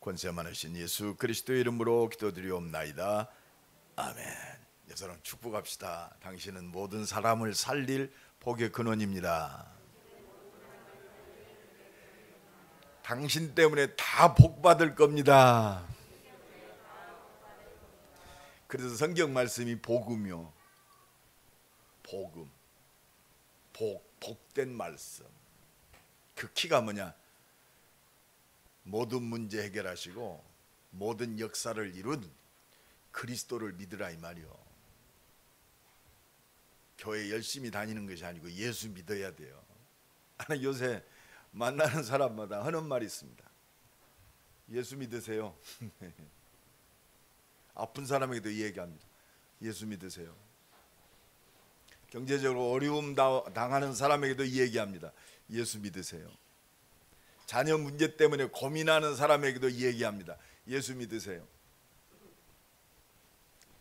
권세 많으신 예수 그리스도의 이름으로 기도드리옵나이다. 아멘. 여러분 축복합시다. 당신은 모든 사람을 살릴 복의 근원입니다. 당신 때문에 다 복받을 겁니다. 그래서 성경 말씀이 복음이요, 복음, 복된 말씀. 그 키가 뭐냐? 모든 문제 해결하시고 모든 역사를 이룬 그리스도를 믿으라 이 말이요. 교회 열심히 다니는 것이 아니고 예수 믿어야 돼요. 나는 요새 만나는 사람마다 하는 말이 있습니다. 예수 믿으세요. 아픈 사람에게도 이 얘기합니다. 예수 믿으세요. 경제적으로 어려움 당하는 사람에게도 이 얘기합니다. 예수 믿으세요. 자녀 문제 때문에 고민하는 사람에게도 이 얘기합니다. 예수 믿으세요.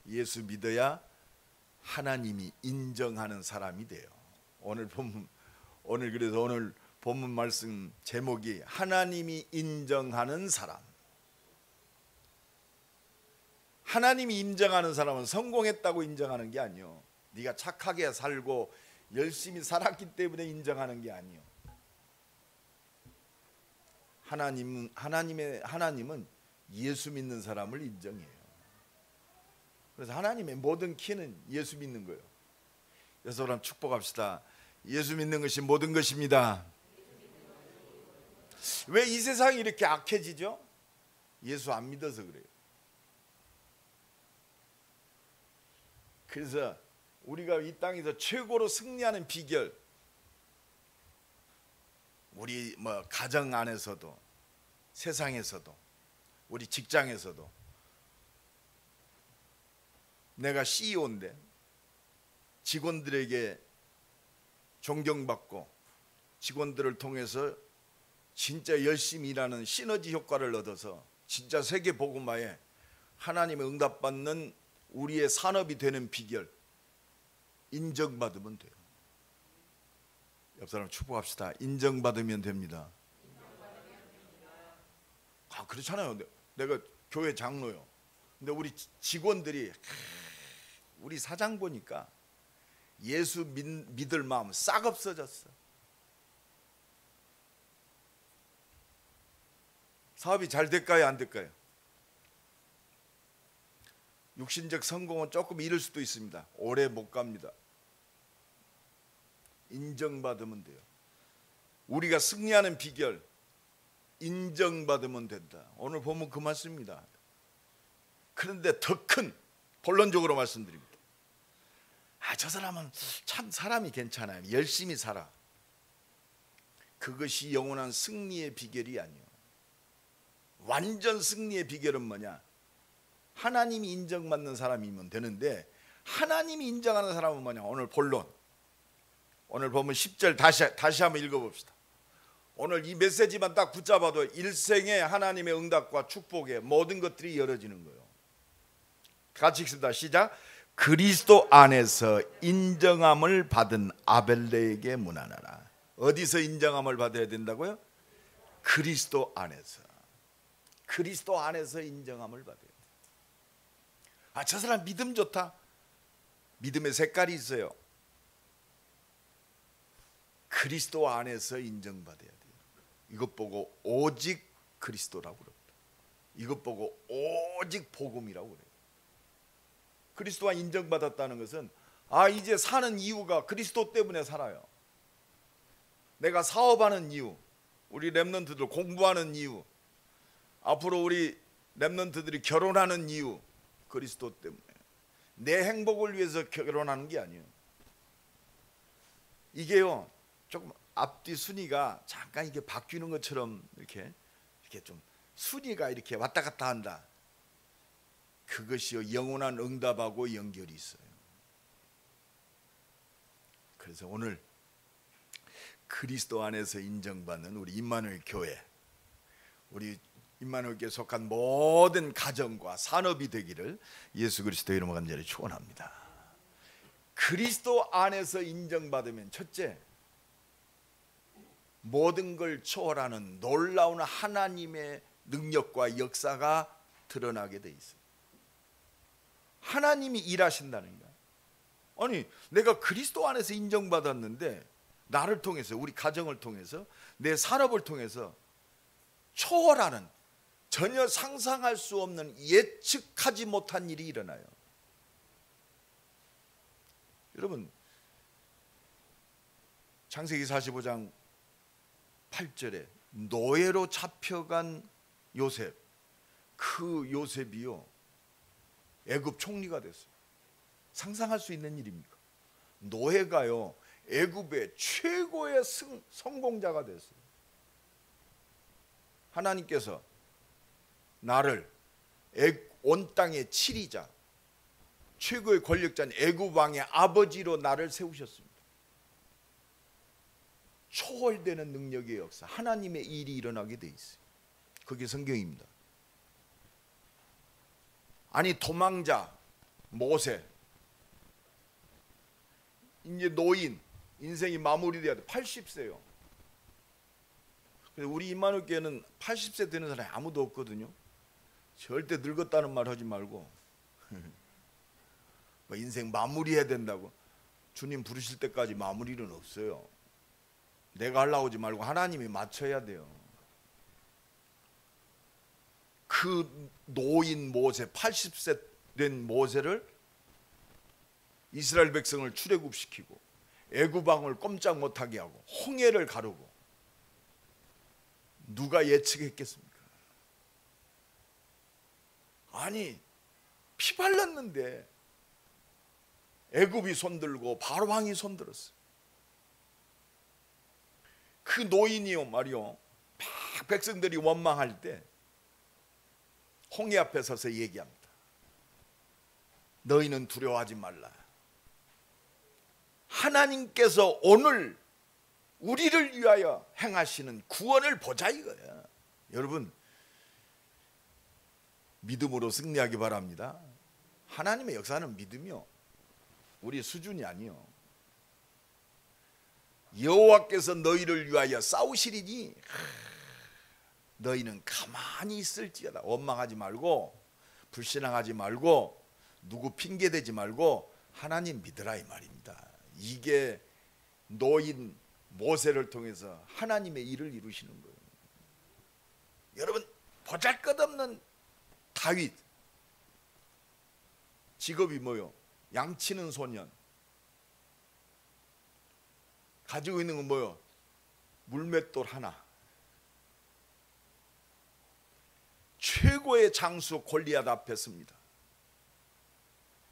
예수 믿어야 하나님이 인정하는 사람이 돼요. 오늘 본문 말씀 제목이 하나님이 인정하는 사람. 하나님이 인정하는 사람은 성공했다고 인정하는 게 아니요, 네가 착하게 살고 열심히 살았기 때문에 인정하는 게 아니요. 하나님은 예수 믿는 사람을 인정해요. 그래서 하나님의 모든 키는 예수 믿는 거예요. 그래서 그럼 축복합시다. 예수 믿는 것이 모든 것입니다. 왜 이 세상이 이렇게 악해지죠? 예수 안 믿어서 그래요. 그래서 우리가 이 땅에서 최고로 승리하는 비결, 우리 가정 안에서도 세상에서도 우리 직장에서도, 내가 CEO인데 직원들에게 존경받고 직원들을 통해서 진짜 열심히 일하는 시너지 효과를 얻어서 진짜 세계 복음화에 하나님의 응답받는 우리의 산업이 되는 비결, 인정받으면 돼요. 옆 사람 축복합시다. 인정받으면 됩니다. 그렇잖아요. 내가 교회 장로요. 근데 우리 직원들이, 우리 사장 보니까 예수 믿을 마음 싹 없어졌어. 사업이 잘 될까요, 안 될까요? 육신적 성공은 조금 이를 수도 있습니다. 오래 못 갑니다. 인정받으면 돼요. 우리가 승리하는 비결, 인정받으면 된다. 오늘 보면 그 말씀입니다. 그런데 더 큰, 본론적으로 말씀드립니다. 저 사람은 참 사람이 괜찮아요. 열심히 살아. 그것이 영원한 승리의 비결이 아니에요. 완전 승리의 비결은 뭐냐? 하나님이 인정받는 사람이면 되는데, 하나님이 인정하는 사람은 뭐냐? 오늘 본론, 오늘 보면 10절 다시 한번 읽어봅시다. 오늘 이 메시지만 딱 붙잡아도 일생에 하나님의 응답과 축복의 모든 것들이 열어지는 거예요. 같이 읽습니다. 시작. 그리스도 안에서 인정함을 받은 아벨레에게 문안하라. 어디서 인정함을 받아야 된다고요? 그리스도 안에서. 그리스도 안에서 인정함을 받아야 돼요. 저 사람 믿음 좋다. 믿음의 색깔이 있어요. 그리스도 안에서 인정받아야 돼요. 이것 보고 오직 그리스도라고 그럽니다. 이것 보고 오직 복음이라고 그래요. 그리스도와 인정받았다는 것은 이제 사는 이유가 그리스도 때문에 살아요. 내가 사업하는 이유, 우리 렘넌트들 공부하는 이유, 앞으로 우리 렘넌트들이 결혼하는 이유, 그리스도 때문에. 내 행복을 위해서 결혼하는 게 아니에요. 이게요, 조금 앞뒤 순위가 잠깐 이게 바뀌는 것처럼 이렇게 좀 순위가 이렇게 왔다 갔다 한다. 그것이요, 영원한 응답하고 연결이 있어요. 그래서 오늘 그리스도 안에서 인정받는 우리 임마누엘 교회, 우리 임마누엘께 속한 모든 가정과 산업이 되기를 예수 그리스도의 이름으로 간절히 축원합니다. 그리스도 안에서 인정받으면 첫째, 모든 걸 초월하는 놀라운 하나님의 능력과 역사가 드러나게 돼 있어요. 하나님이 일하신다는 거야. 아니, 내가 그리스도 안에서 인정받았는데 나를 통해서, 우리 가정을 통해서, 내 산업을 통해서 초월하는, 전혀 상상할 수 없는, 예측하지 못한 일이 일어나요. 여러분, 창세기 45장 8절에 노예로 잡혀간 요셉, 그 요셉이요 애굽 총리가 됐어요. 상상할 수 있는 일입니까? 노예가요 애굽의 최고의 성공자가 됐어요. 하나님께서 나를 온 땅의 치리자, 최고의 권력자인 애굽 왕의 아버지로 나를 세우셨습니다. 초월되는 능력의 역사, 하나님의 일이 일어나게 돼 있어요. 그게 성경입니다. 아니, 도망자 모세, 이제 노인, 인생이 마무리돼야 돼. 80세요. 우리 임마누엘 교회는 80세 되는 사람이 아무도 없거든요. 절대 늙었다는 말 하지 말고 뭐 인생 마무리해야 된다고. 주님 부르실 때까지 마무리는 없어요. 내가 하려고 하지 말고 하나님이 맞춰야 돼요. 그 노인 모세, 80세 된 모세를 이스라엘 백성을 출애굽시키고 애굽 왕을 꼼짝 못하게 하고 홍해를 가르고, 누가 예측했겠습니까? 아니, 피 발랐는데 애굽이 손들고 바로 왕이 손들었어요. 그 노인이요 말이요, 막 백성들이 원망할 때 홍해 앞에 서서 얘기합니다. 너희는 두려워하지 말라. 하나님께서 오늘 우리를 위하여 행하시는 구원을 보자 이거야. 여러분, 믿음으로 승리하기 바랍니다. 하나님의 역사는 믿음이요, 우리 수준이 아니요. 여호와께서 너희를 위하여 싸우시리니 너희는 가만히 있을지어다. 원망하지 말고, 불신앙하지 말고, 누구 핑계대지 말고 하나님 믿으라 이 말입니다. 이게 노인 모세를 통해서 하나님의 일을 이루시는 거예요. 여러분, 보잘것없는 다윗, 직업이 뭐요? 양치는 소년. 가지고 있는 건 뭐요? 물맷돌 하나. 최고의 장수 골리앗 앞에 섭니다.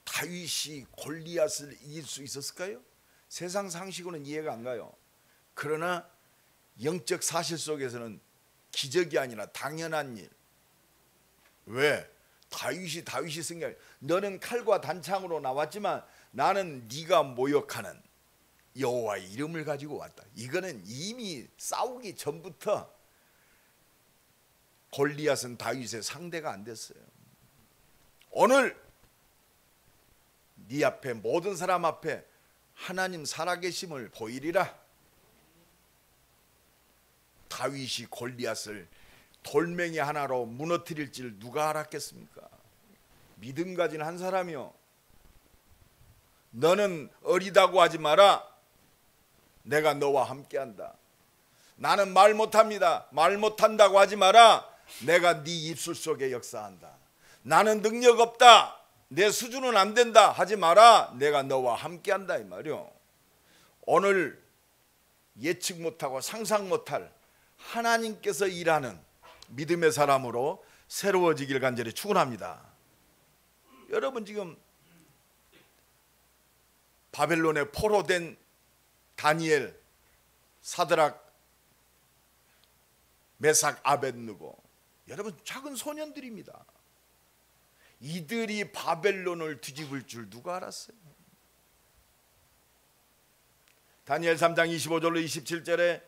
다윗이 골리앗을 이길 수 있었을까요? 세상 상식으로는 이해가 안 가요. 그러나 영적 사실 속에서는 기적이 아니라 당연한 일. 왜? 다윗이 승리할. 너는 칼과 단창으로 나왔지만 나는 네가 모욕하는 여호와의 이름을 가지고 왔다. 이거는 이미 싸우기 전부터 골리앗은 다윗의 상대가 안 됐어요. 오늘 네 앞에, 모든 사람 앞에 하나님 살아계심을 보이리라. 다윗이 골리앗을 돌멩이 하나로 무너뜨릴 줄 누가 알았겠습니까? 믿음 가진 한 사람이요, 너는 어리다고 하지 마라. 내가 너와 함께한다. 나는 말 못합니다. 말 못한다고 하지 마라. 내가 네 입술 속에 역사한다. 나는 능력 없다, 내 수준은 안 된다 하지 마라. 내가 너와 함께한다 이 말이요. 오늘 예측 못하고 상상 못할 하나님께서 일하는 믿음의 사람으로 새로워지길 간절히 축원합니다. 여러분, 지금 바벨론에 포로된 다니엘, 사드락, 메삭, 아벳느고, 여러분 작은 소년들입니다. 이들이 바벨론을 뒤집을 줄 누가 알았어요? 다니엘 3장 25절로 27절에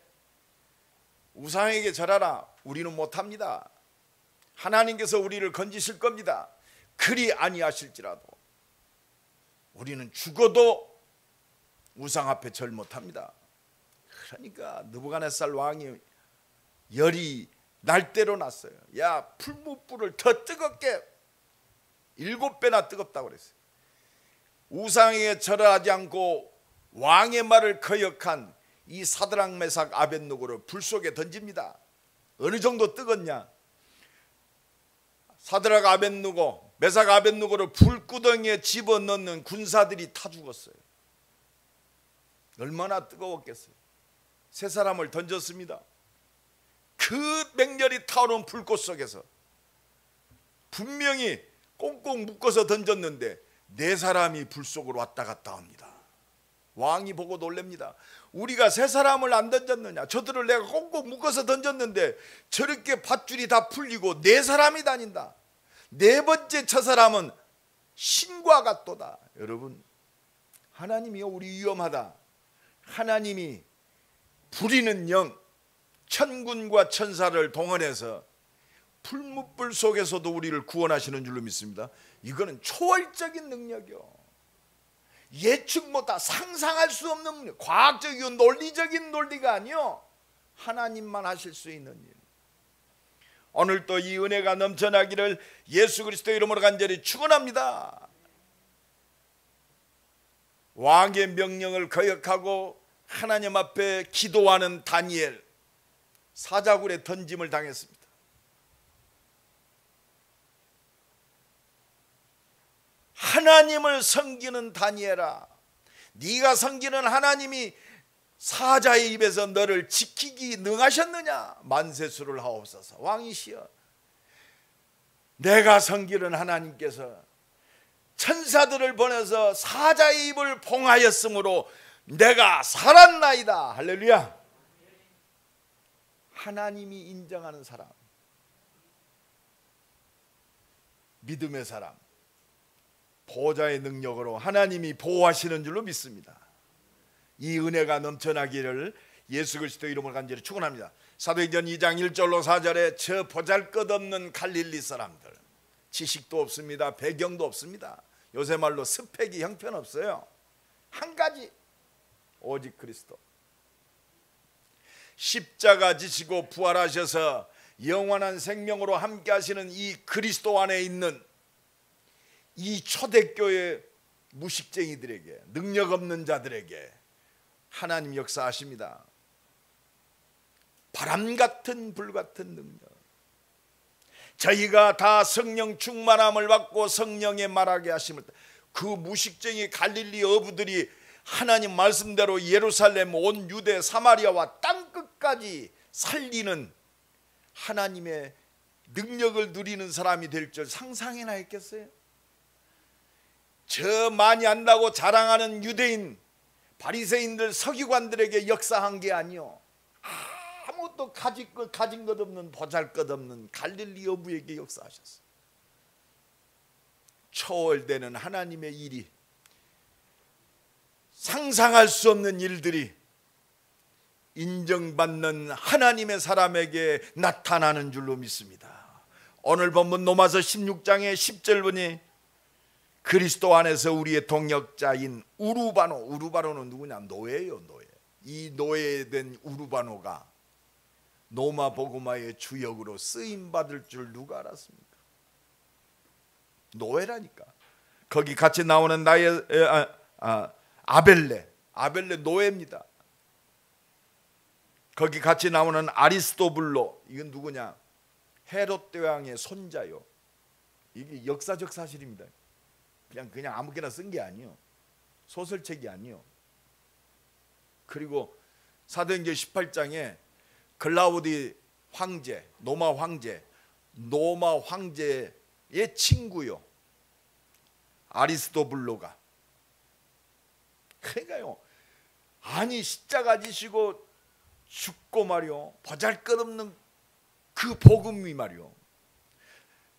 우상에게 절하라. 우리는 못합니다. 하나님께서 우리를 건지실 겁니다. 그리 아니하실지라도 우리는 죽어도 우상 앞에 절 못합니다. 그러니까 느부갓네살 왕이 열이 날대로 났어요. 야, 풀무불을 더 뜨겁게 7배나 뜨겁다고 그랬어요. 우상에 절하지 않고 왕의 말을 거역한 이 사드락 메삭 아벳느고를 불 속에 던집니다. 어느 정도 뜨겁냐? 사드락 아벳느고 메삭 아벳느고를 불구덩이에 집어넣는 군사들이 타 죽었어요. 얼마나 뜨거웠겠어요. 세 사람을 던졌습니다. 그 맹렬히 타오르는 불꽃 속에서 분명히 꽁꽁 묶어서 던졌는데 네 사람이 불 속으로 왔다 갔다 합니다. 왕이 보고 놀랍니다. 우리가 세 사람을 안 던졌느냐? 저들을 내가 꽁꽁 묶어서 던졌는데 저렇게 밧줄이 다 풀리고 네 사람이 다닌다. 네 번째 저 사람은 신과 같도다. 여러분, 하나님이요, 우리 위험하다. 하나님이 부리는 영, 천군과 천사를 동원해서 풀무불 속에서도 우리를 구원하시는 줄로 믿습니다. 이거는 초월적인 능력이요, 예측 못한, 상상할 수 없는 능력, 과학적이고 논리적인 논리가 아니요, 하나님만 하실 수 있는 일. 오늘도 이 은혜가 넘쳐나기를 예수 그리스도의 이름으로 간절히 축원합니다. 왕의 명령을 거역하고 하나님 앞에 기도하는 다니엘, 사자굴에 던짐을 당했습니다. 하나님을 섬기는 다니엘아, 네가 섬기는 하나님이 사자의 입에서 너를 지키기 능하셨느냐? 만세수를 하옵소서. 왕이시여, 내가 섬기는 하나님께서 천사들을 보내서 사자의 입을 봉하였으므로 내가 살았나이다. 할렐루야. 하나님이 인정하는 사람, 믿음의 사람, 보호자의 능력으로 하나님이 보호하시는 줄로 믿습니다. 이 은혜가 넘쳐나기를 예수 그리스도의 이름으로 간절히 축원합니다. 사도행전 2장 1절로 4절에 저 보잘것없는 갈릴리 사람들, 지식도 없습니다, 배경도 없습니다. 요새 말로 스펙이 형편없어요. 한 가지, 오직 그리스도. 십자가 지시고 부활하셔서 영원한 생명으로 함께 하시는 이 그리스도 안에 있는 이 초대교회 무식쟁이들에게, 능력 없는 자들에게 하나님 역사하십니다. 바람 같은 불 같은 능력. 저희가 다 성령 충만함을 받고 성령의 말하게 하심을, 그 무식쟁이 갈릴리 어부들이 하나님 말씀대로 예루살렘, 온 유대, 사마리아와 땅끝까지 살리는 하나님의 능력을 누리는 사람이 될 줄 상상이나 했겠어요? 저 많이 안다고 자랑하는 유대인 바리새인들, 서기관들에게 역사한 게 아니요, 아무것도 가진 것 없는, 보잘것없는 갈릴리 어부에게 역사하셨어요. 초월되는 하나님의 일이, 상상할 수 없는 일들이 인정받는 하나님의 사람에게 나타나는 줄로 믿습니다. 오늘 본문 로마서 16장의 10절 보니 그리스도 안에서 우리의 동역자인 우르바노, 우르바노는 누구냐? 노예요, 노예. 이 노예된 우르바노가 노마 보고마의 주역으로 쓰임 받을 줄 누가 알았습니까? 노예라니까. 거기 같이 나오는 아벨레 노예입니다. 거기 같이 나오는 아리스토블로, 이건 누구냐? 헤롯 대왕의 손자요. 이게 역사적 사실입니다. 그냥 아무렇게나 쓴 게 아니요, 소설책이 아니요. 그리고 사도행전 18장에 글라우디 황제, 노마 황제의 친구요, 아리스토블로가. 그러니까요, 아니 십자가 지시고 죽고 말이요, 보잘것없는 그 복음이 말이요,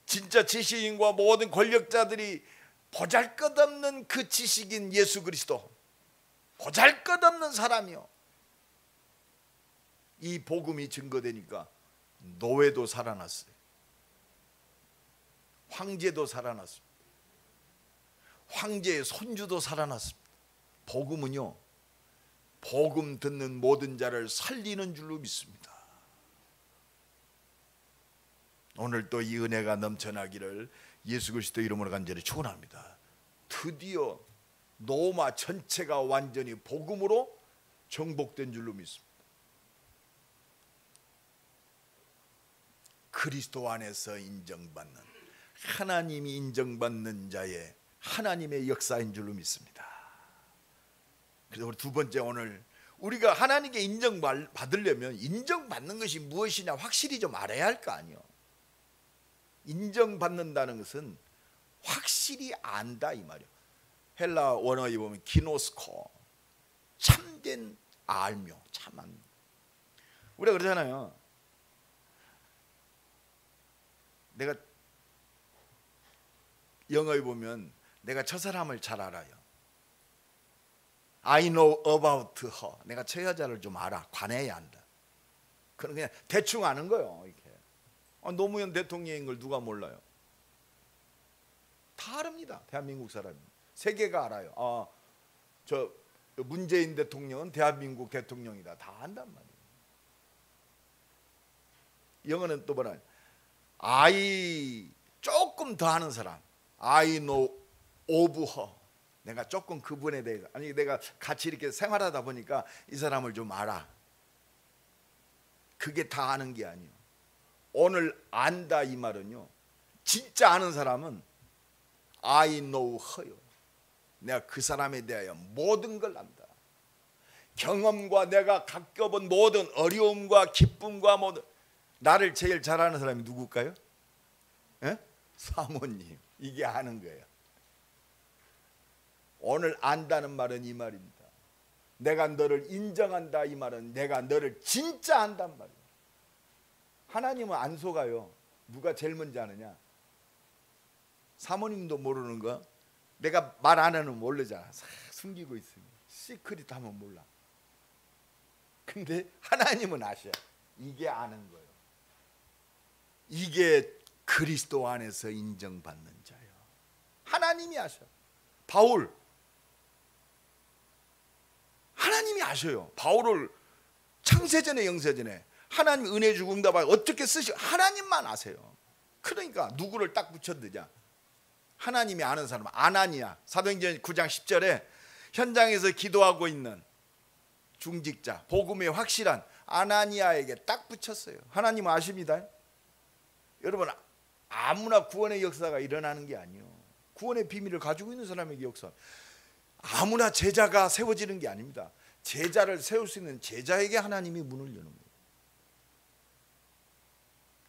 진짜 지식인과 모든 권력자들이 보잘것없는 그 지식인 예수 그리스도, 보잘것없는 사람이요, 이 복음이 증거되니까 노예도 살아났어요. 황제도 살아났습니다. 황제의 손주도 살아났습니다. 복음은요, 복음 듣는 모든 자를 살리는 줄로 믿습니다. 오늘 또 이 은혜가 넘쳐나기를 예수 그리스도 이름으로 간절히 축원합니다. 드디어 로마 전체가 완전히 복음으로 정복된 줄로 믿습니다. 그리스도 안에서 인정받는, 하나님이 인정받는 자의 하나님의 역사인 줄로 믿습니다. 그래서 우리 두 번째, 오늘 우리가 하나님께 인정받으려면 인정받는 것이 무엇이냐 확실히 좀 알아야 할 거 아니요. 인정받는다는 것은 확실히 안다 이 말이요. 헬라 원어에 보면 기노스코, 참된 알며, 참한. 우리가 그러잖아요. 내가 영어에 보면 내가 저 사람을 잘 알아요. I know about her. 내가 저 여자를 좀 알아. 관해야 한다. 그건 그냥 대충 아는 거예요. 이렇게. 노무현 대통령인 걸 누가 몰라요? 다 압니다. 대한민국 사람이. 세계가 알아요. 저 문재인 대통령은 대한민국 대통령이다. 다 안단 말이에요. 영어는 또 뭐라? I 조금 더 아는 사람. I know of her. 내가 조금 그분에 대해서, 아니 내가 같이 이렇게 생활하다 보니까 이 사람을 좀 알아. 그게 다 아는 게 아니에요. 오늘 안다 이 말은요, 진짜 아는 사람은 I know her요. 내가 그 사람에 대하여 모든 걸 안다. 경험과 내가 겪어본 모든 어려움과 기쁨과 모든, 나를 제일 잘 아는 사람이 누굴까요? 에? 사모님. 이게 아는 거예요. 오늘 안다는 말은 이 말입니다. 내가 너를 인정한다 이 말은 내가 너를 진짜 안단 말이에요. 하나님은 안 속아요. 누가 제일 먼저 아느냐? 사모님도 모르는 거 내가 말 안 하는 모르잖아. 숨기고 있으면 시크릿 하면 몰라. 근데 하나님은 아셔. 이게 아는 거예요. 이게 그리스도 안에서 인정받는 자예요. 하나님이 아셔. 바울, 하나님이 아셔요. 바울을 창세전에 영세전에 하나님 은혜 주고 응답하여 어떻게 쓰시고 하나님만 아세요. 그러니까 누구를 딱 붙였느냐? 하나님이 아는 사람, 아나니아. 사도행전 9장 10절에 현장에서 기도하고 있는 중직자, 복음의 확실한 아나니아에게 딱 붙였어요. 하나님 아십니다. 여러분, 아무나 구원의 역사가 일어나는 게 아니에요. 구원의 비밀을 가지고 있는 사람에게 역사. 아무나 제자가 세워지는 게 아닙니다. 제자를 세울 수 있는 제자에게 하나님이 문을 여는 거예요.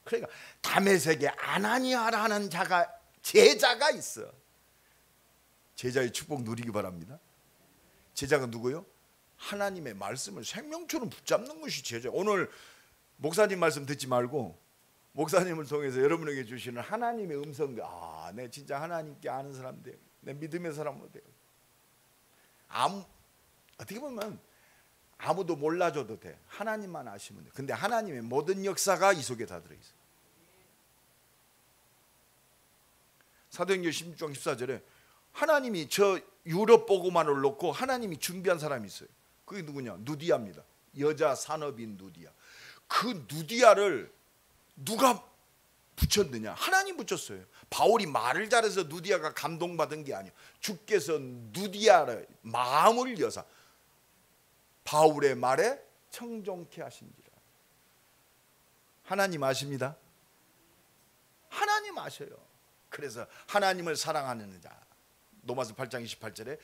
그러니까 다메섹에 아나니아라는 제자가 있어. 제자의 축복 누리기 바랍니다. 제자가 누구요? 하나님의 말씀을 생명처럼 붙잡는 것이 제자. 오늘 목사님 말씀 듣지 말고 목사님을 통해서 여러분에게 주시는 하나님의 음성. 내 진짜 하나님께 아는 사람 돼. 내 믿음의 사람으로 돼요. 어떻게 보면 아무도 몰라줘도 돼. 하나님만 아시면 돼. 근데 하나님의 모든 역사가 이 속에 다 들어있어. 사도행전 16장 14절에 하나님이 저 유럽 보고만을 놓고 하나님이 준비한 사람이 있어요. 그게 누구냐? 누디아입니다. 여자 산업인 누디아. 그 누디아를 누가 붙였느냐? 하나님 붙였어요. 바울이 말을 잘해서 누디아가 감동받은 게 아니에요. 주께서 누디아의 마음을 여사 바울의 말에 청종케 하신지라. 하나님 아십니다. 하나님 아셔요. 그래서 하나님을 사랑하는 자, 로마서 8장 28절에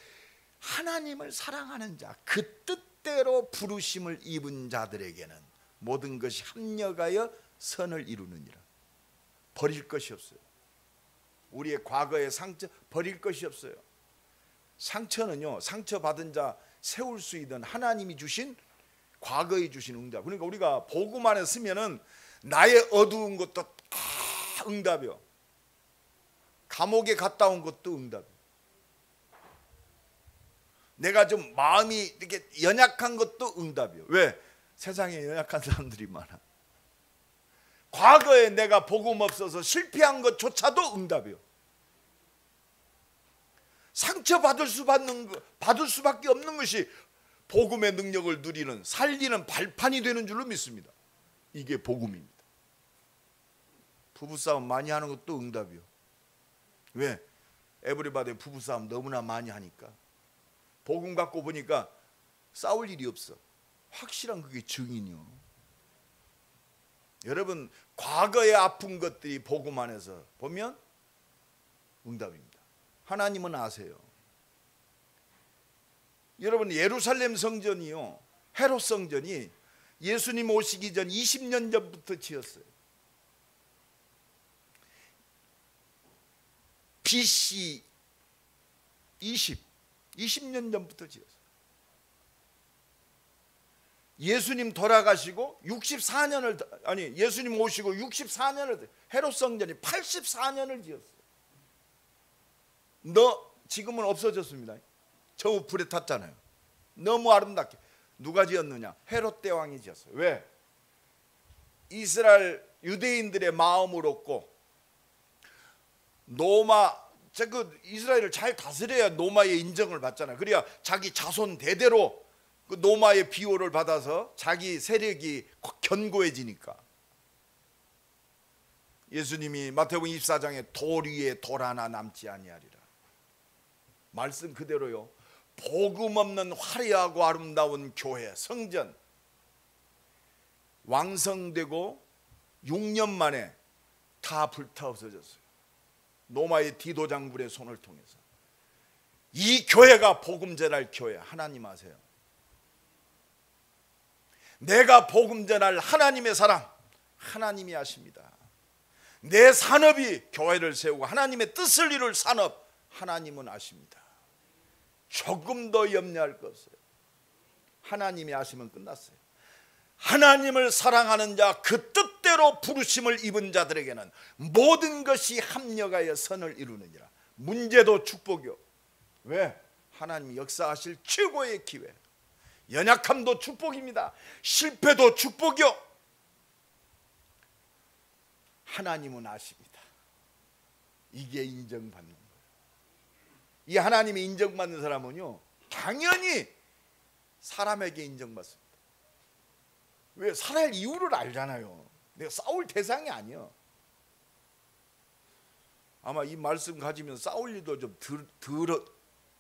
하나님을 사랑하는 자, 그 뜻대로 부르심을 입은 자들에게는 모든 것이 합력하여 선을 이루느니라. 버릴 것이 없어요. 우리의 과거의 상처 버릴 것이 없어요. 상처는요, 상처받은 자 세울 수 있는 하나님이 주신, 과거에 주신 응답. 그러니까 우리가 복음 안에 쓰면은 나의 어두운 것도 다 응답이요. 감옥에 갔다 온 것도 응답이요. 내가 좀 마음이 이렇게 연약한 것도 응답이요. 왜? 세상에 연약한 사람들이 많아. 과거에 내가 복음 없어서 실패한 것조차도 응답이요. 상처받을 수밖에 없는 것이 복음의 능력을 누리는, 살리는 발판이 되는 줄로 믿습니다. 이게 복음입니다. 부부싸움 많이 하는 것도 응답이요. 왜? 에브리바디 부부싸움 너무나 많이 하니까. 복음 갖고 보니까 싸울 일이 없어. 확실한 그게 증인이요. 여러분, 과거에 아픈 것들이 복음 안에서 보면 응답입니다. 하나님은 아세요. 여러분, 예루살렘 성전이요, 헤롯 성전이 예수님 오시기 전 20년 전부터 지었어요. BC 20년 전부터 지었어요. 예수님 돌아가시고 64년을, 아니 예수님 오시고 64년을, 헤롯 성전이 84년을 지었어요. 너 지금은 없어졌습니다. 저 불에 탔잖아요. 너무 아름답게. 누가 지었느냐? 헤롯 대왕이 지었어요. 왜? 이스라엘 유대인들의 마음을 얻고 이스라엘을 잘 다스려야 노마의 인정을 받잖아요. 그래야 자기 자손 대대로 그 노마의 비호를 받아서 자기 세력이 견고해지니까. 예수님이 마태복음 24장에 돌 위에 돌 하나 남지 아니하리라. 말씀 그대로요. 복음 없는 화려하고 아름다운 교회, 성전 완성되고 6년 만에 다 불타 없어졌어요. 노마의 디도장불의 손을 통해서. 이 교회가 복음 전할 교회. 하나님 아세요. 내가 복음 전할 하나님의 사람, 하나님이 아십니다. 내 산업이 교회를 세우고 하나님의 뜻을 이룰 산업, 하나님은 아십니다. 조금 더 염려할 거 없어요. 하나님이 아시면 끝났어요. 하나님을 사랑하는 자, 그 뜻대로 부르심을 입은 자들에게는 모든 것이 합력하여 선을 이루느니라. 문제도 축복이요. 왜? 하나님이 역사하실 최고의 기회. 연약함도 축복입니다. 실패도 축복이요. 하나님은 아십니다. 이게 인정받는 거예요. 이 하나님이 인정받는 사람은요, 당연히 사람에게 인정받습니다. 왜? 살아야 이유를 알잖아요. 내가 싸울 대상이 아니야. 아마 이 말씀 가지면 싸울 일도 좀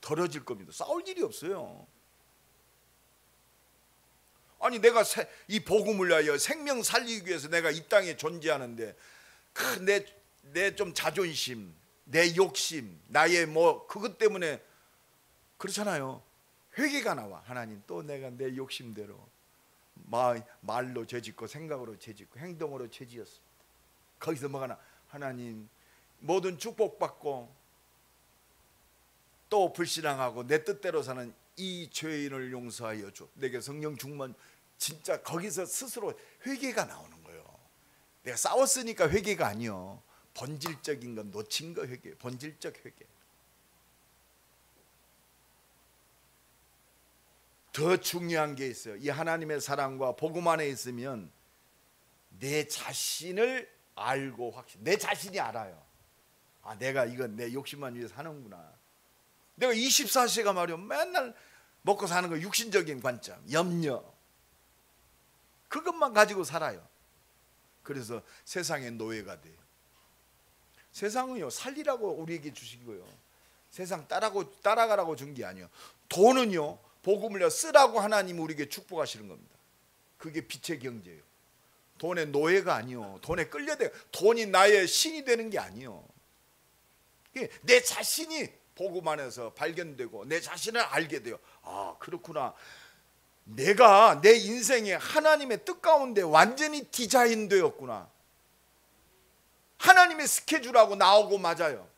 덜어질 겁니다. 싸울 일이 없어요. 아니, 내가 이 복음을 위하여 생명 살리기 위해서 내가 이 땅에 존재하는데 내 좀 자존심, 내 욕심, 나의 그것 때문에 그렇잖아요. 회개가 나와. 하나님, 또 내가 내 욕심대로 말로 죄짓고 생각으로 죄짓고 행동으로 죄지었어. 거기서 뭐가 나? 하나님, 모든 축복받고 또 불신앙하고 내 뜻대로 사는 이 죄인을 용서하여 줘. 내게 성령 충만. 진짜 거기서 스스로 회개가 나오는 거예요. 내가 싸웠으니까 회개가 아니요. 본질적인 건 놓친 거 회개. 본질적 회개. 더 중요한 게 있어요. 이 하나님의 사랑과 복음 안에 있으면 내 자신을 알고 내 자신이 알아요. 아, 내가 이건 내 욕심만 위해서 사는구나. 내가 24시가 말이요, 맨날 먹고 사는 거 육신적인 관점, 염려, 그것만 가지고 살아요. 그래서 세상의 노예가 돼요. 세상은요, 살리라고 우리에게 주신 거예요. 세상 따라가라고 준 게 아니에요. 돈은요, 복음을 쓰라고 하나님 우리에게 축복하시는 겁니다. 그게 빛의 경제예요. 돈의 노예가 아니요. 돈에 끌려대. 돈이 나의 신이 되는 게 아니요. 내 자신이 복음 안에서 발견되고 내 자신을 알게 돼요. 아, 그렇구나. 내가 내 인생에 하나님의 뜻 가운데 완전히 디자인되었구나. 하나님의 스케줄하고 나오고 맞아요.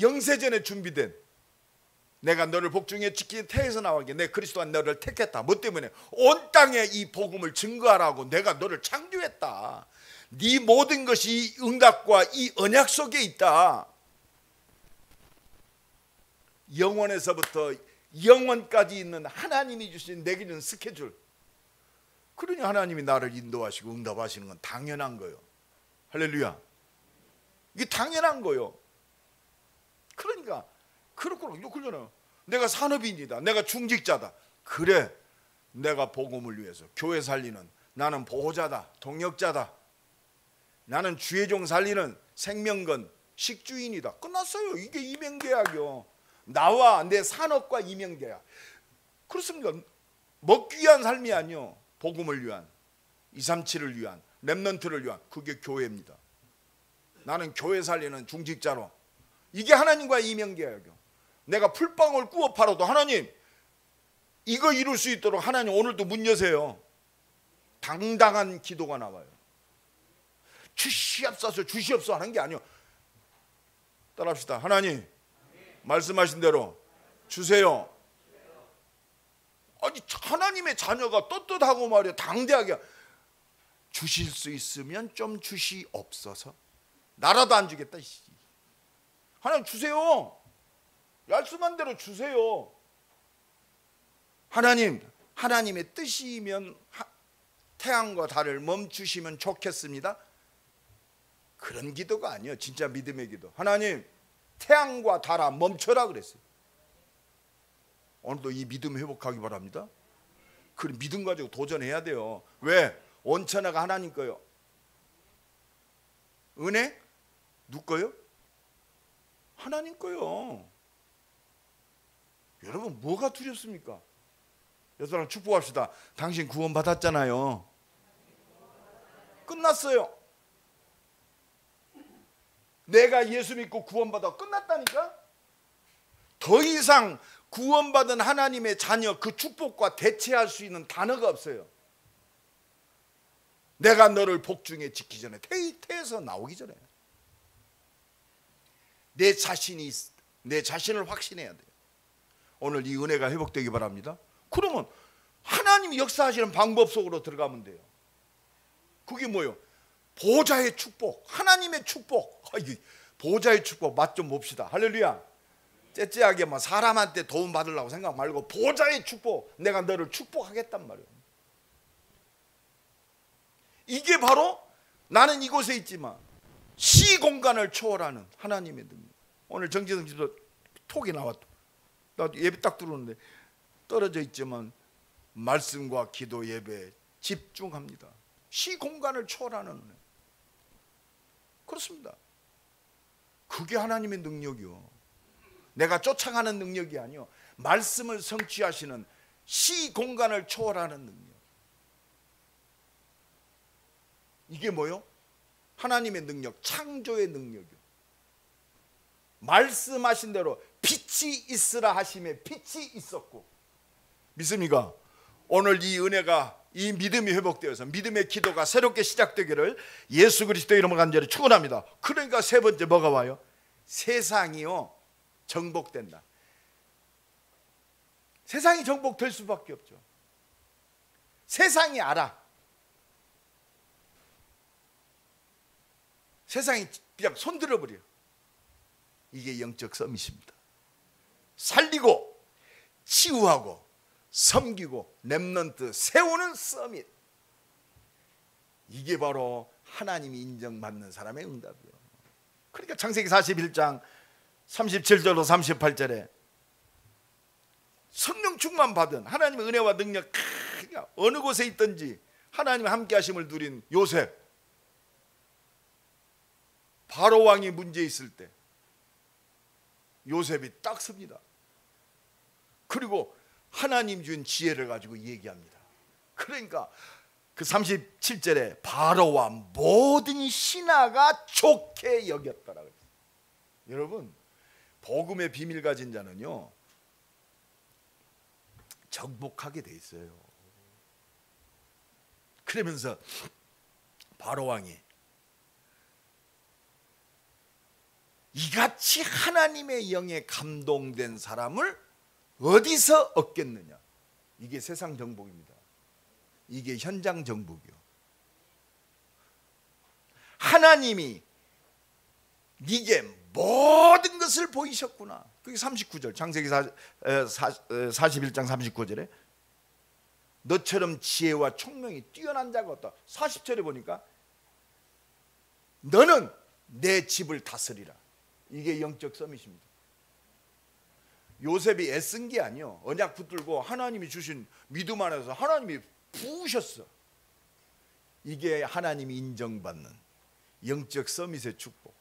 영세전에 준비된, 내가 너를 복중에 지키는 태에서 나오게 내 그리스도와 너를 택했다. 뭐 때문에? 온 땅에 이 복음을 증거하라고 내가 너를 창조했다. 네 모든 것이 응답과 이 언약 속에 있다. 영원에서부터 영원까지 있는 하나님이 주신 내게 주는 스케줄. 그러니 하나님이 나를 인도하시고 응답하시는 건 당연한 거예요. 할렐루야. 이게 당연한 거예요. 그러니까 그렇구나. 그러잖아요. 내가 산업인이다. 내가 중직자다. 그래, 내가 복음을 위해서 교회 살리는 나는 보호자다. 동역자다. 나는 주의 종 살리는 생명건 식주인이다. 끝났어요. 이게 이명계약이요. 나와 내 산업과 이명계약. 그렇습니까? 먹기 위한 삶이 아니요, 복음을 위한, 237을 위한, 렘넌트를 위한, 그게 교회입니다. 나는 교회 살리는 중직자로, 이게 하나님과의 이명계약이요. 내가 풀빵을 구워 팔아도 하나님 이거 이룰 수 있도록 하나님 오늘도 문 여세요. 당당한 기도가 나와요. 주시옵소서 주시옵소서 하는 게 아니요. 따라합시다. 하나님 말씀하신 대로 주세요. 아니 하나님의 자녀가 떳떳하고 말이야 당대하게 주실 수 있으면 좀 주시옵소서. 나라도 안 주겠다. 하나님 주세요. 말씀한 대로 주세요. 하나님의 뜻이면 태양과 달을 멈추시면 좋겠습니다. 그런 기도가 아니에요. 진짜 믿음의 기도. 하나님 태양과 달아 멈춰라 그랬어요. 오늘도 이 믿음 회복하기 바랍니다. 그 믿음 가지고 도전해야 돼요. 왜? 온천하가 하나님 거요. 은혜? 누구 거요? 하나님 거요. 여러분 뭐가 두렵습니까? 여러분 축복합시다. 당신 구원 받았잖아요. 끝났어요. 내가 예수 믿고 구원받아 끝났다니까. 더 이상 구원받은 하나님의 자녀 그 축복과 대체할 수 있는 단어가 없어요. 내가 너를 복중에 지키기 전에 태에서 나오기 전에 내 자신을 확신해야 돼요. 오늘 이 은혜가 회복되기 바랍니다. 그러면 하나님이 역사하시는 방법 속으로 들어가면 돼요. 그게 뭐예요? 보좌의 축복, 하나님의 축복. 보좌의 축복 맛 좀 봅시다. 할렐루야. 째째하게 뭐 사람한테 도움 받으려고 생각 말고 보좌의 축복, 내가 너를 축복하겠단 말이에요. 이게 바로 나는 이곳에 있지만 시공간을 초월하는 하나님의 능력. 오늘 정지성 집도 톡이 나왔다. 나 예배 딱 들어오는데 떨어져 있지만 말씀과 기도 예배에 집중합니다. 시공간을 초월하는 은혜. 그렇습니다. 그게 하나님의 능력이요. 내가 쫓아가는 능력이 아니요, 말씀을 성취하시는 시공간을 초월하는 능력. 이게 뭐요? 하나님의 능력, 창조의 능력이요. 말씀하신 대로 빛이 있으라 하심에 빛이 있었고. 믿습니까? 오늘 이 은혜가, 이 믿음이 회복되어서 믿음의 기도가 새롭게 시작되기를 예수 그리스도의 이름으로 간절히 축원합니다. 그러니까 세 번째 뭐가 와요? 세상이요 정복된다. 세상이 정복될 수밖에 없죠. 세상이 알아. 세상이 그냥 손들어 버려. 이게 영적 서밋입니다. 살리고 치유하고 섬기고 렘넌트 세우는 서밋. 이게 바로 하나님이 인정받는 사람의 응답이에요. 그러니까 창세기 41장 37절로 38절에 성령 충만 받은 하나님의 은혜와 능력, 어느 곳에 있든지 하나님의 함께 하심을 누린 요셉, 바로 왕이 문제 있을 때 요셉이 딱 섭니다. 그리고 하나님 준 지혜를 가지고 얘기합니다. 그러니까 그 37절에 바로와 모든 신하가 좋게 여겼더라. 여러분, 복음의 비밀 가진 자는요 정복하게 돼 있어요. 그러면서 바로 왕이 이같이 하나님의 영에 감동된 사람을 어디서 얻겠느냐. 이게 세상 정복입니다. 이게 현장 정복이요. 하나님이 네게 모든 것을 보이셨구나. 그게 39절 창세기 41장 39절에 너처럼 지혜와 총명이 뛰어난 자가 없다. 40절에 보니까 너는 내 집을 다스리라. 이게 영적 서밋입니다. 요셉이 애쓴 게 아니요, 언약 붙들고 하나님이 주신 믿음 안에서 하나님이 부으셨어. 이게 하나님이 인정받는, 영적 서밋의 축복.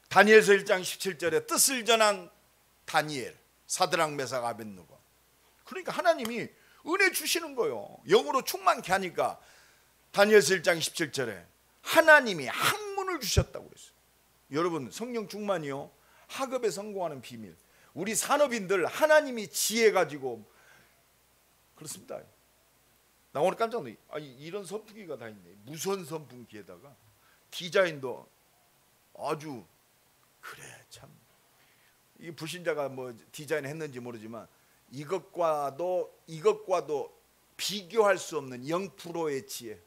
다니엘서 1장 17절에 뜻을 전한 다니엘, 사드락 메삭 아벳느고. 그러니까 하나님이 은혜 주시는 거예요. 영으로 충만케 하니까 다니엘서 1장 17절에 하나님이 학문을 주셨다고 그랬어요. 여러분, 성령 충만이요, 학업에 성공하는 비밀. 우리 산업인들 하나님이 지혜 가지고, 그렇습니다. 나 오늘 깜짝 놀랐어요. 이런 선풍기가 다 있네. 무선 선풍기에다가 디자인도 아주, 그래 참, 이 불신자가 뭐 디자인 했는지 모르지만 이것과도 비교할 수 없는 0%의 지혜.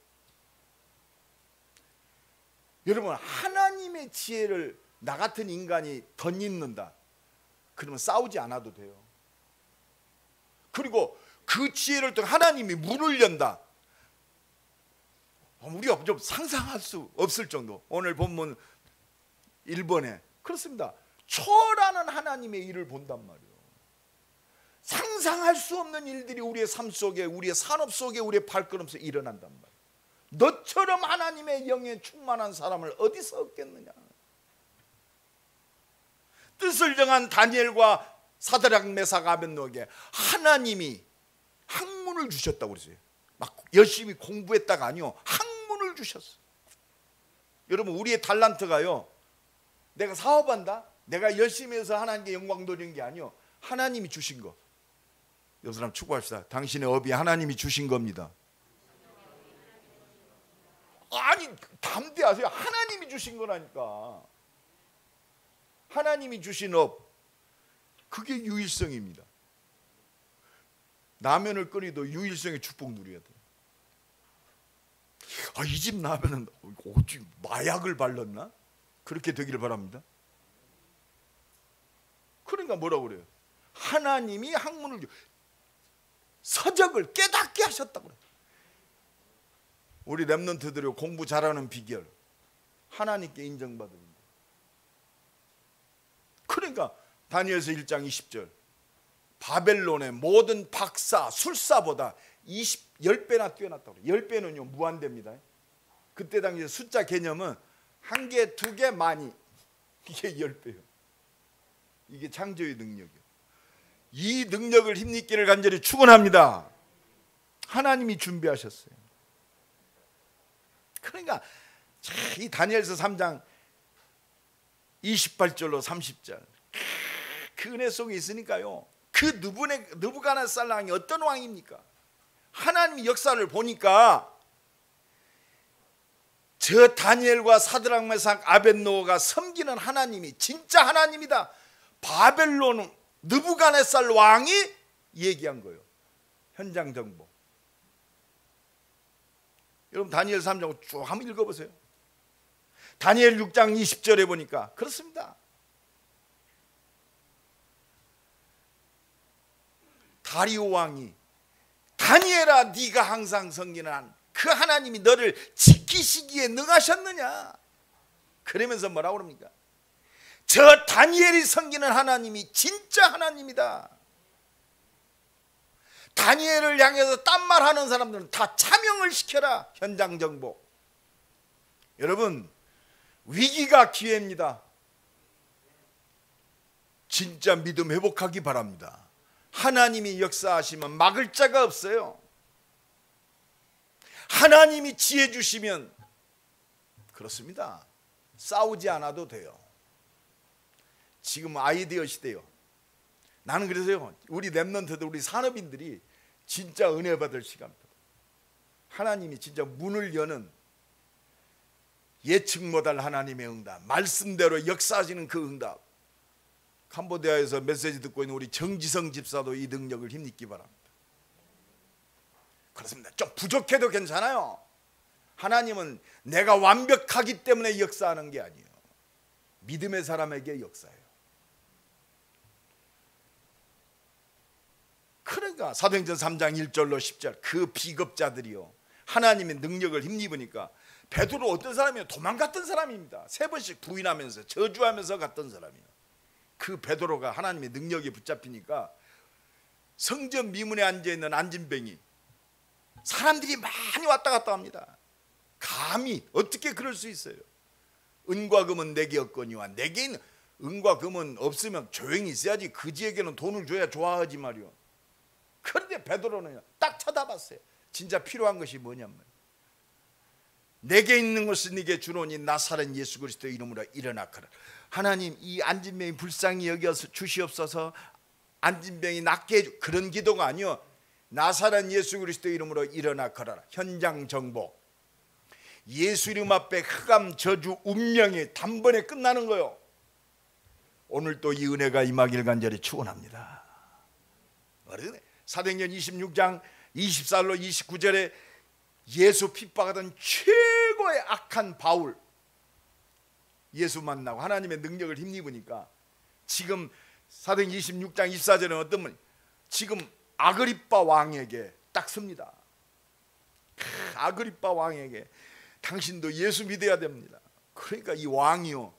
여러분, 하나님의 지혜를 나 같은 인간이 덧입는다, 그러면 싸우지 않아도 돼요. 그리고 그 지혜를 통해 하나님이 문을 연다, 우리가 좀 상상할 수 없을 정도. 오늘 본문 1번에 그렇습니다. 초월하는 하나님의 일을 본단 말이에요. 상상할 수 없는 일들이 우리의 삶 속에, 우리의 산업 속에, 우리의 발걸음 속에 일어난단 말이에요. 너처럼 하나님의 영에 충만한 사람을 어디서 얻겠느냐. 뜻을 정한 다니엘과 사드락 메삭 아벳느고에게 하나님이 학문을 주셨다고 그랬어요. 막 열심히 공부했다가 아니요, 학문을 주셨어요. 여러분, 우리의 달란트가요, 내가 사업한다, 내가 열심히 해서 하나님께 영광 돌리는 게 아니요, 하나님이 주신 거. 여러 사람 축복합시다. 당신의 업이 하나님이 주신 겁니다. 아니, 담대하세요. 하나님이 주신 거라니까. 하나님이 주신 업, 그게 유일성입니다. 라면을 끓이도 유일성의 축복 누려야 돼요. 이 집 라면은 어디 마약을 발랐나? 그렇게 되기를 바랍니다. 그러니까 뭐라고 그래요? 하나님이 학문을, 서적을 깨닫게 하셨다고 그래요. 우리 렘넌트들이 공부 잘하는 비결, 하나님께 인정받는 거. 그러니까 다니엘서 1장 20절, 바벨론의 모든 박사, 술사보다 10배나 뛰어났다고 그래요. 10배는요 무한대입니다. 그때 당시 숫자 개념은 한 개, 두 개, 많이, 이게 10배예요. 이게 창조의 능력이에요. 이 능력을 힘입기를 간절히 축원합니다. 하나님이 준비하셨어요. 그러니까 이 다니엘서 3장 28절로 30절, 그 은혜 속에 있으니까요, 그 느부갓네살 왕이 어떤 왕입니까? 하나님의 역사를 보니까 저 다니엘과 사드락 메삭 아벳느고가 섬기는 하나님이 진짜 하나님이다, 바벨론 느부갓네살 왕이 얘기한 거예요. 현장 정보. 여러분, 다니엘 3장 쭉 한번 읽어보세요. 다니엘 6장 20절에 보니까 그렇습니다. 다리오 왕이 다니엘아, 네가 항상 섬기는 그 하나님이 너를 지키시기에 능하셨느냐, 그러면서 뭐라고 그럽니까? 저 다니엘이 섬기는 하나님이 진짜 하나님이다. 다니엘을 향해서 딴말하는 사람들은 다 차명을 시켜라. 현장 정보. 여러분, 위기가 기회입니다. 진짜 믿음 회복하기 바랍니다. 하나님이 역사하시면 막을 자가 없어요. 하나님이 지혜 주시면, 그렇습니다, 싸우지 않아도 돼요. 지금 아이디어 시대요. 나는 그래서요, 우리 렘넌트들, 우리 산업인들이 진짜 은혜 받을 시간입니다. 하나님이 진짜 문을 여는, 예측 못할 하나님의 응답, 말씀대로 역사하시는 그 응답. 캄보디아에서 메시지 듣고 있는 우리 정지성 집사도 이 능력을 힘입기 바랍니다. 그렇습니다. 좀 부족해도 괜찮아요. 하나님은 내가 완벽하기 때문에 역사하는 게 아니에요. 믿음의 사람에게 역사해요. 그러니까 사도행전 3장 1절로 10절, 그 비겁자들이요, 하나님의 능력을 힘입으니까, 베드로 어떤 사람이에요? 도망갔던 사람입니다. 3번씩 부인하면서 저주하면서 갔던 사람이에요. 그 베드로가 하나님의 능력에 붙잡히니까 성전 미문에 앉아있는 안진뱅이, 사람들이 많이 왔다 갔다 합니다. 감히 어떻게 그럴 수 있어요? 은과 금은 내게 없거니와 내게 있는 은과 금은 없으면 조용히 있어야지 그지에게는 돈을 줘야 좋아하지 말이요. 그런데 베드로는 딱 쳐다봤어요. 진짜 필요한 것이 뭐냐면 내게 있는 것은 네게 주노니 나사렛 예수 그리스도의 이름으로 일어나거라. 하나님 이 안진병이 불쌍히 여겨서 주시옵소서. 안진병이 낫게 해주. 그런 기도가 아니요. 나사렛 예수 그리스도의 이름으로 일어나거라. 현장 정복. 예수 이름 앞에 흑암 저주 운명이 단번에 끝나는 거요. 오늘 또 이 은혜가 임하길 간절히 축원합니다. 사도행전 26장 24절로 29절에 예수 핍박하던 최고의 악한 바울, 예수 만나고 하나님의 능력을 힘입으니까 지금 사도행전 26장 24절에는 어떤 분, 지금 아그리빠 왕에게 딱 섭니다. 아그리빠 왕에게 당신도 예수 믿어야 됩니다. 그러니까 이 왕이요,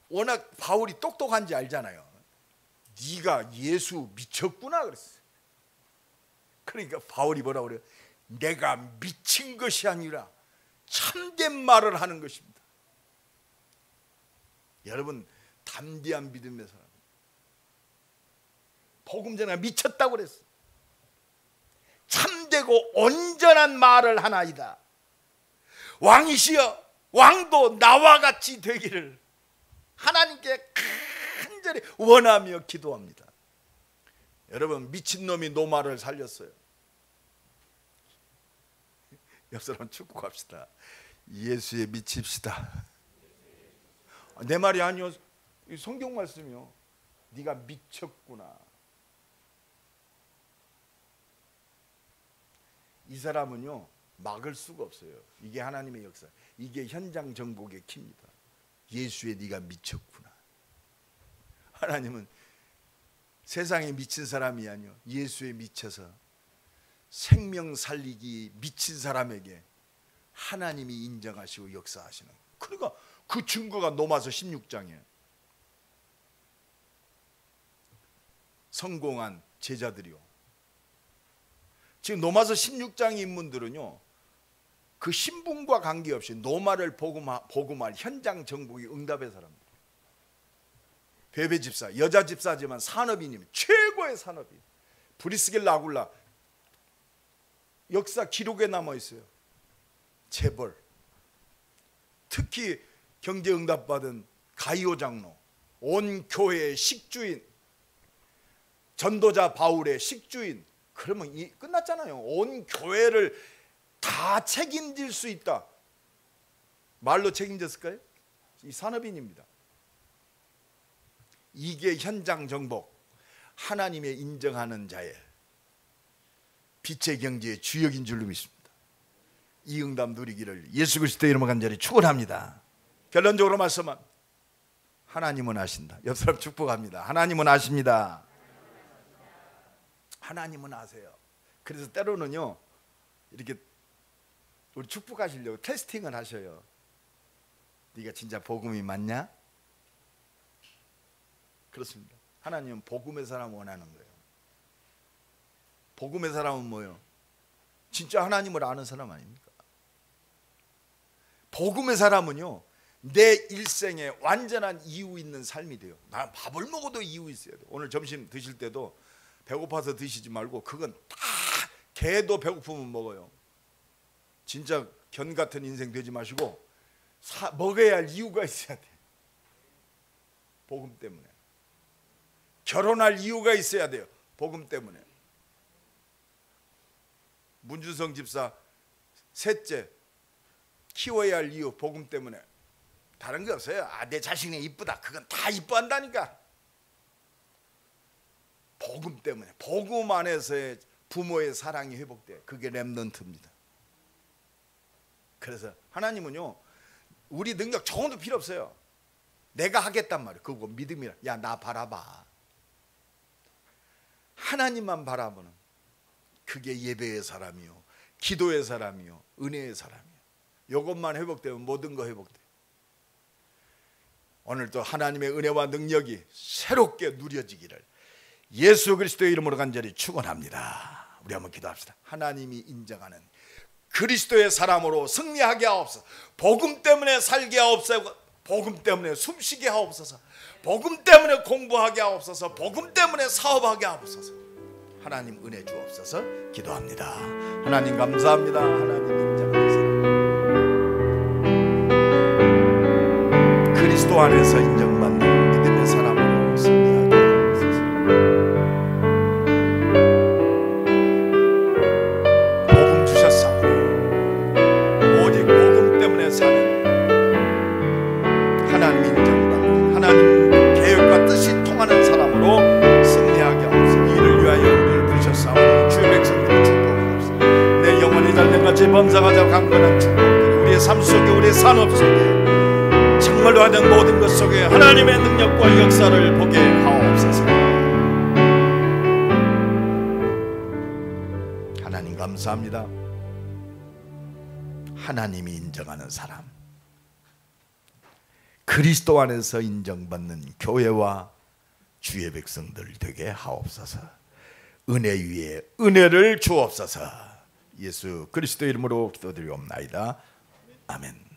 워낙 바울이 똑똑한지 알잖아요. 네가 예수 미쳤구나 그랬어요. 그러니까 바울이 뭐라고 그래요? 내가 미친 것이 아니라 참된 말을 하는 것입니다. 여러분 담대한 믿음의 사람, 복음 전에 미쳤다고 그랬어요. 참되고 온전한 말을 하나이다. 왕이시여 왕도 나와 같이 되기를 하나님께 간절히 원하며 기도합니다. 여러분 미친놈이 노마를 살렸어요. 옆 사람 축복합시다. 예수에 미칩시다. 내 말이 아니요, 성경 말씀이요. 네가 미쳤구나. 이 사람은요 막을 수가 없어요. 이게 하나님의 역사, 이게 현장 정복의 키입니다. 예수에 네가 미쳤구나. 하나님은 세상에 미친 사람이 아니요 예수에 미쳐서 생명 살리기 미친 사람에게 하나님이 인정하시고 역사하시는. 그러니까 그 증거가 로마서 16장이에요. 성공한 제자들이요. 지금 로마서 16장의 인문들은요 그 신분과 관계없이 노마를 복음할 현장 정복이 응답의 사람들. 베베 집사, 여자 집사지만 산업인이면 최고의 산업인. 브리스겔 아굴라 역사 기록에 남아 있어요. 재벌. 특히 경제 응답 받은 가이오 장로, 온 교회의 식주인, 전도자 바울의 식주인. 그러면 끝났잖아요. 온 교회를 다 책임질 수 있다. 말로 책임졌을까요? 이 산업인입니다. 이게 현장 정복, 하나님의 인정하는 자의 빛의 경제의 주역인 줄로 믿습니다. 이 응답 누리기를 예수 그리스도의 이름으로 간절히 축원합니다. 결론적으로 말씀은 하나님은 아신다. 옆 사람 축복합니다. 하나님은 아십니다. 하나님은 아세요. 그래서 때로는요 이렇게 우리 축복하시려고 테스팅을 하셔요. 네가 진짜 복음이 맞냐? 그렇습니다. 하나님은 복음의 사람 원하는 거예요. 복음의 사람은 뭐예요? 진짜 하나님을 아는 사람 아닙니까? 복음의 사람은요 내 일생에 완전한 이유 있는 삶이 돼요. 나 밥을 먹어도 이유 있어야 돼요. 오늘 점심 드실 때도 배고파서 드시지 말고 그건 다 개도 배고프면 먹어요. 진짜 견 같은 인생 되지 마시고 먹어야 할 이유가 있어야 돼. 복음 때문에. 결혼할 이유가 있어야 돼요. 복음 때문에. 문준성 집사 셋째 키워야 할 이유 복음 때문에. 다른 게 없어요. 내 자신이 이쁘다. 그건 다 이뻐한다니까. 복음 때문에. 복음 안에서의 부모의 사랑이 회복돼. 그게 렘넌트입니다. 그래서 하나님은요 우리 능력 조금도 필요 없어요. 내가 하겠단 말이에요. 그거 믿음이라. 야, 나 바라봐. 하나님만 바라보는 그게 예배의 사람이요, 기도의 사람이요, 은혜의 사람이요. 이것만 회복되면 모든 거 회복돼. 오늘도 하나님의 은혜와 능력이 새롭게 누려지기를 예수 그리스도의 이름으로 간절히 축원합니다. 우리 한번 기도합시다. 하나님이 인정하는 그리스도의 사람으로 승리하게 하옵소서. 복음 때문에 살게 하옵소서. 복음 때문에 숨쉬게 하옵소서. 복음 때문에 공부하게 하옵소서. 복음 때문에 사업하게 하옵소서. 하나님 은혜 주옵소서. 기도합니다. 하나님 감사합니다. 하나님 인정하는 사람, 그리스도 안에서 인정받는 믿음의 사람으로 승리하게 하옵소서. 복음 주셨사오니 오직 복음 때문에 사는 하나님 인정받는 하나님 계획과 뜻이 통하는 사람으로 승리하게 하옵소서. 이를 위하여 우리를 부르셨사오니 주의 백성들을 축복하옵소서. 내 영혼이 달려같이 범상하자 강건한 축복들이 우리의 삶 속에 우리의 산업 속에 정말로 하는 모든 것 속에 하나님의 능력과 역사를 보게 하옵소서. 하나님 감사합니다. 하나님이 인정하는 사람, 그리스도 안에서 인정받는 교회와 주의 백성들 되게 하옵소서. 은혜 위에 은혜를 주옵소서. 예수 그리스도 이름으로 기도드리옵나이다. 아멘.